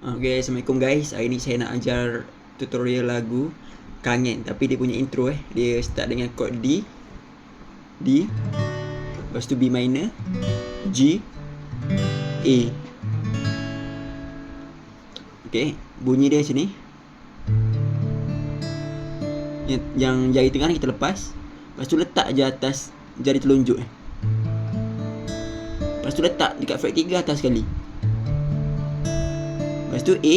Okay, Assalamualaikum guys. Hari ni saya nak ajar tutorial lagu Kangen. Tapi dia punya intro dia start dengan chord D, lepas tu B minor, G, A. Okay, bunyi dia macam ni. Yang jari tengah ni kita lepas. Lepas tu letak je atas jari telunjuk Lepas tu letak dekat fret 3 atas sekali. Lepas tu A,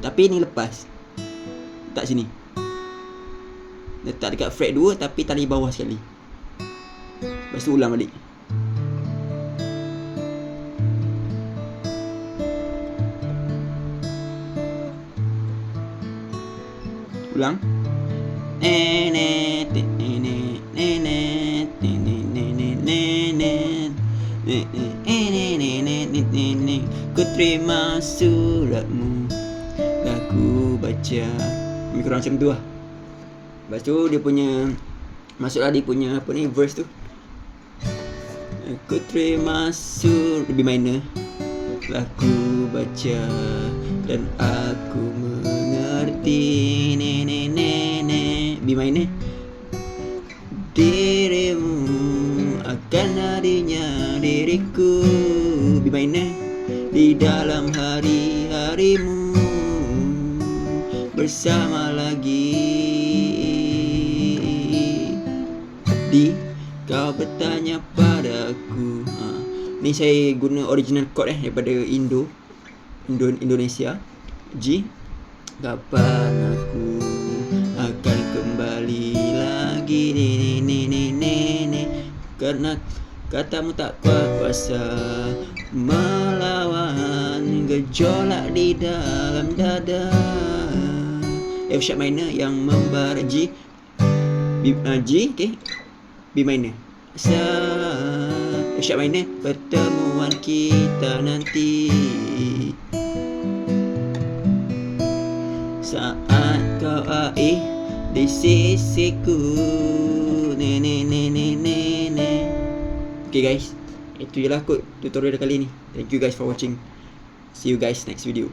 tapi ni lepas, letak sini. Letak dekat fret 2 tapi tali bawah sekali. Lepas tu ulang balik. Ulang. Ku terima suratmu, aku baca. Lebih kurang macam tu lah. Lepas tu dia punya, masuklah dia punya apa ni, verse tu. Ku terima surat B minor, aku baca dan aku mengerti. B minor. Dirimu akan hadirnya diriku, B minor, di dalam hari-harimu bersama lagi. Di kau bertanya padaku. Ni saya guna original chord daripada Indonesia. G, kapan aku akan kembali lagi, karena katamu tak kuasa melawan gejolak di dalam dada. F sharp minor yang membara, G, G, okay, B minor, F sharp minor, pertemuan kita nanti saat kau di sisiku. Okay guys, itu je lah kot tutorial kali ni. Thank you guys for watching. See you guys next video.